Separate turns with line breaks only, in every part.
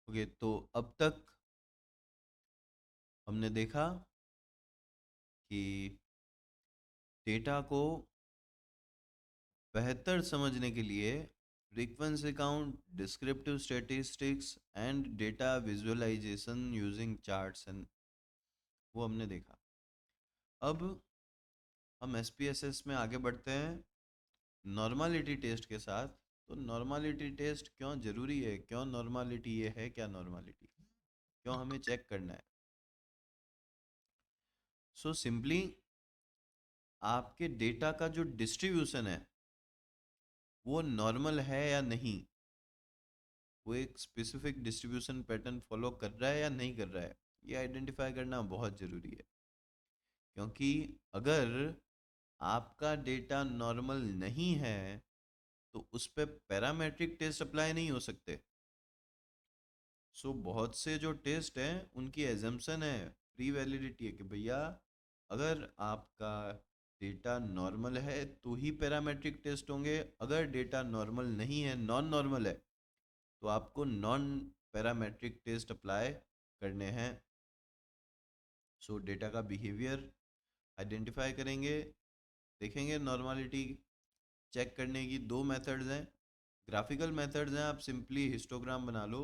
Okay, तो अब तक हमने देखा कि डेटा को बेहतर समझने के लिए frequency count, descriptive statistics and data visualisation using charts and वो हमने देखा। अब हम एसपीएसएस में आगे बढ़ते हैं नॉर्मालिटी टेस्ट के साथ। तो नॉर्मालिटी टेस्ट क्यों ज़रूरी है, क्यों नॉर्मालिटी ये है, क्या नॉर्मालिटी, क्यों हमें चेक करना है। सो सिंपली आपके डेटा का जो डिस्ट्रीब्यूशन है वो नॉर्मल है या नहीं, वो एक स्पेसिफिक डिस्ट्रीब्यूशन पैटर्न फॉलो कर रहा है या नहीं कर रहा है, ये आइडेंटिफाई करना बहुत ज़रूरी है। क्योंकि अगर आपका डेटा नॉर्मल नहीं है तो उस पर पैरामेट्रिक टेस्ट अप्लाई नहीं हो सकते। सो बहुत से जो टेस्ट हैं उनकी एजम्पशन है, प्री वैलिडिटी है कि भैया अगर आपका डेटा नॉर्मल है तो ही पैरामेट्रिक टेस्ट होंगे, अगर डेटा नॉर्मल नहीं है, नॉन नॉर्मल है, तो आपको नॉन पैरामेट्रिक टेस्ट अप्लाई करने हैं। सो डेटा का बिहेवियर आइडेंटिफाई करेंगे, देखेंगे नॉर्मलिटी चेक करने की दो मेथड्स हैं। ग्राफिकल मेथड्स हैं, आप सिंपली हिस्टोग्राम बना लो,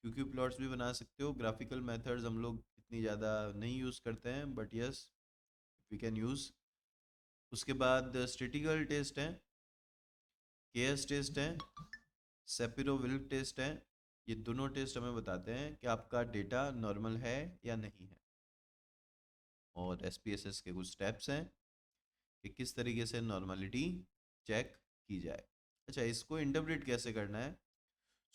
क्योंकि प्लॉट्स भी बना सकते हो। ग्राफिकल मेथड्स हम लोग इतनी ज़्यादा नहीं यूज़ करते हैं, but yes we can use. उसके बाद स्टैटिकल टेस्ट हैं, केएस टेस्ट हैं, सेपिरो विल्क टेस्ट हैं। ये दोनों टेस्ट हमें बताते हैं कि आपका डेटा नॉर्मल है या नहीं है। और एसपीएसएस के कुछ स्टेप्स हैं कि किस तरीके से नॉर्मलिटी चेक की जाए। अच्छा, इसको इंटरप्रेट कैसे करना है।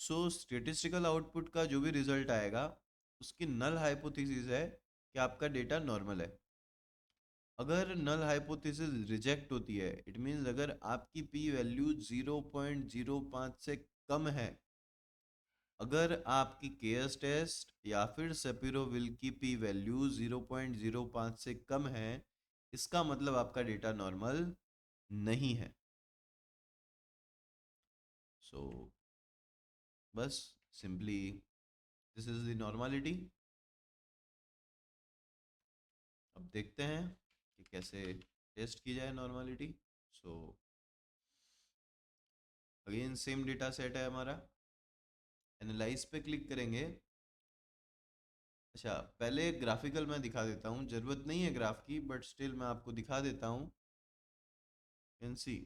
सो स्टेटिस्टिकल आउटपुट का जो भी रिजल्ट आएगा उसकी नल हाइपोथेसिस है कि आपका डेटा नॉर्मल है। अगर नल हाइपोथेसिस रिजेक्ट होती है, इट मीन्स अगर आपकी पी वैल्यू 0.05 से कम है, अगर आपकी केएस टेस्ट या फिर सेपिरोविल की पी वैल्यू 0.05 से कम है, इसका मतलब आपका डेटा नॉर्मल नहीं है। सो बस simply this is the normality. अब देखते हैं कि कैसे टेस्ट की जाए normality. So again same data set है हमारा, एनालाइज पे क्लिक करेंगे। अच्छा, पहले ग्राफिकल मैं दिखा देता हूँ, ज़रूरत नहीं है ग्राफ की बट स्टिल मैं आपको दिखा देता हूँ। कैन सी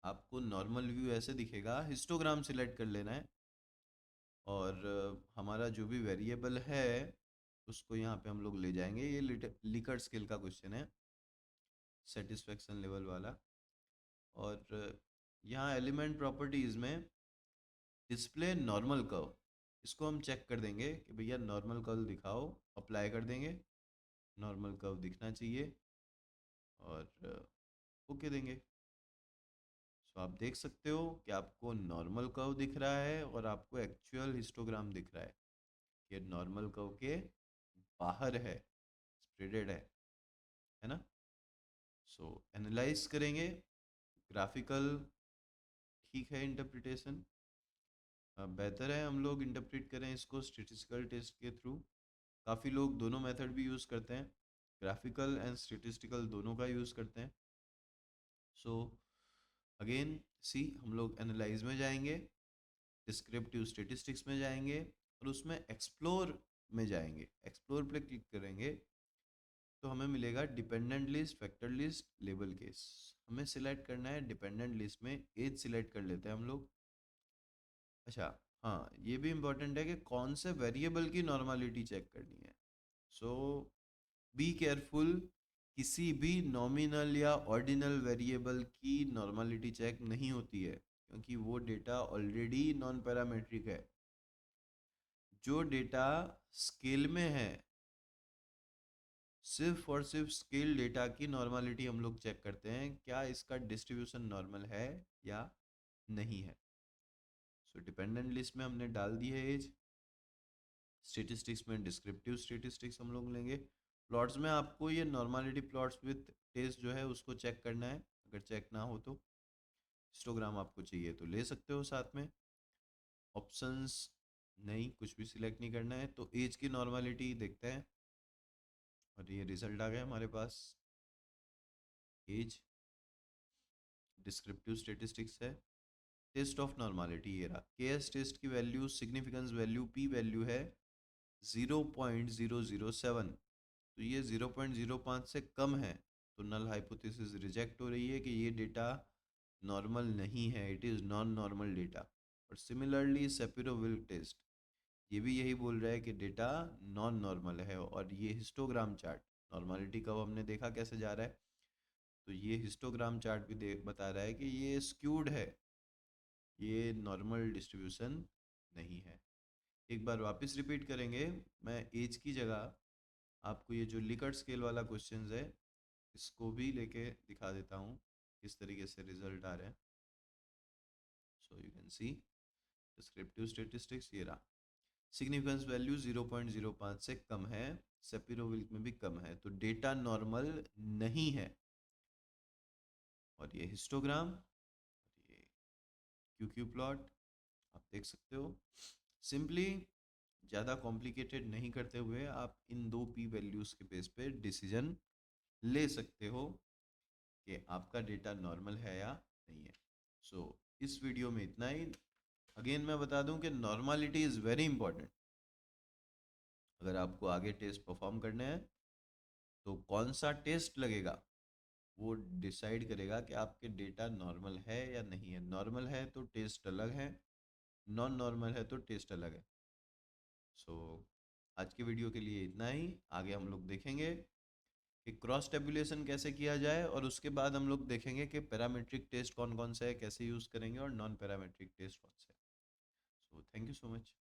आपको नॉर्मल व्यू ऐसे दिखेगा, हिस्टोग्राम सिलेक्ट कर लेना है और हमारा जो भी वेरिएबल है उसको यहाँ पे हम लोग ले जाएंगे। ये लिकर्ट स्केल का क्वेश्चन है, सेटिस्फेक्शन लेवल वाला। और यहाँ एलिमेंट प्रॉपर्टीज़ में डिस्प्ले नॉर्मल कर्व, इसको हम चेक कर देंगे कि भैया नॉर्मल कर्व दिखाओ, अप्लाई कर देंगे। नॉर्मल कर्व दिखना चाहिए और ओके देंगे। सो आप देख सकते हो कि आपको नॉर्मल कर्व दिख रहा है और आपको एक्चुअल हिस्टोग्राम दिख रहा है कि नॉर्मल कर्व के बाहर है, स्प्रेडेड है ना। सो एनालाइज करेंगे, ग्राफिकल ठीक है इंटरप्रिटेशन। बेहतर है हम लोग इंटरप्रेट करें इसको स्टैटिस्टिकल टेस्ट के थ्रू। काफ़ी लोग दोनों मेथड भी यूज़ करते हैं, ग्राफिकल एंड स्टैटिस्टिकल दोनों का यूज़ करते हैं। सो अगेन सी हम लोग एनालाइज में जाएंगे, डिस्क्रिप्टिव स्टैटिस्टिक्स में जाएंगे और उसमें एक्सप्लोर में जाएंगे। एक्सप्लोर पे क्लिक करेंगे तो हमें मिलेगा dependent list, factor list, label case. हमें सिलेक्ट करना है डिपेंडेंट लिस्ट में एज सिलेक्ट कर लेते हैं हम लोग। अच्छा, हाँ ये भी इम्पोर्टेंट है कि कौन से वेरिएबल की नॉर्मलिटी चेक करनी है। सो बी केयरफुल, किसी भी नॉमिनल या ऑर्डिनल वेरिएबल की नॉर्मलिटी चेक नहीं होती है, क्योंकि वो डेटा ऑलरेडी नॉन पैरामेट्रिक है। जो डेटा स्केल में है, सिर्फ और सिर्फ स्केल डेटा की नॉर्मलिटी हम लोग चेक करते हैं, क्या इसका डिस्ट्रीब्यूशन नॉर्मल है या नहीं है। सो डिपेंडेंट लिस्ट में हमने डाल दी है एज, स्टेटिस्टिक्स में डिस्क्रिप्टिव स्टेटिस्टिक्स हम लोग लेंगे। प्लॉट्स में आपको ये नॉर्मलिटी प्लॉट्स विथ टेस्ट जो है उसको चेक करना है, अगर चेक ना हो तो हिस्टोग्राम आपको चाहिए तो ले सकते हो साथ में। ऑप्शंस नहीं, कुछ भी सिलेक्ट नहीं करना है। तो एज की नॉर्मलिटी देखते हैं, और ये रिजल्ट आ गया हमारे पास। एज डिस्क्रिप्टिव स्टेटिस्टिक्स है। टेस्ट ऑफ नॉर्मलिटी ये रहा। के एस टेस्ट की value, significance value, P value है 0.007। तो ये 0.05 से कम है, तो नल हाइपोथेसिस रिजेक्ट हो रही है कि ये डेटा नॉर्मल नहीं है, it is non normal data. और सिमिलरली सेपिरोविल्क टेस्ट, ये भी यही बोल रहा है कि डेटा नॉन नॉर्मल है। और ये हिस्टोग्राम चार्ट, नॉर्मलिटी का हमने देखा कैसे जा रहा है, तो ये हिस्टोग्राम चार्ट भी बता रहा है कि ये स्क्यूड है, ये नॉर्मल डिस्ट्रीब्यूशन नहीं है। एक बार वापस रिपीट करेंगे, मैं एज की जगह आपको ये जो लिकर्ट स्केल वाला क्वेश्चन है इसको भी लेके दिखा देता हूँ किस तरीके से रिजल्ट आ रहे हैं। So you can see descriptive statistics ये रहा। सिग्निफिकेंस वैल्यू 0.05 से कम है, सेपिरोविल्क में भी कम है, तो डेटा नॉर्मल नहीं है। और ये हिस्टोग्राम, ये क्यू प्लॉट आप देख सकते हो। सिंपली ज़्यादा कॉम्प्लिकेटेड नहीं करते हुए आप इन दो पी वैल्यूज़ के बेस पे डिसीजन ले सकते हो कि आपका डेटा नॉर्मल है या नहीं है। सो इस वीडियो में इतना ही। अगेन मैं बता दूं कि नॉर्मलिटी इज़ वेरी इंपॉर्टेंट। अगर आपको आगे टेस्ट परफॉर्म करने हैं तो कौन सा टेस्ट लगेगा वो डिसाइड करेगा कि आपके डेटा नॉर्मल है या नहीं है। नॉर्मल है तो टेस्ट अलग है, नॉन नॉर्मल है तो टेस्ट अलग है। सो आज के वीडियो के लिए इतना ही। आगे हम लोग देखेंगे कि क्रॉस टेबुलेशन कैसे किया जाए, और उसके बाद हम लोग देखेंगे कि पैरामीट्रिक टेस्ट कौन कौन से है, कैसे यूज़ करेंगे, और नॉन पैरामीट्रिक टेस्ट कौन से है। So thank you so much.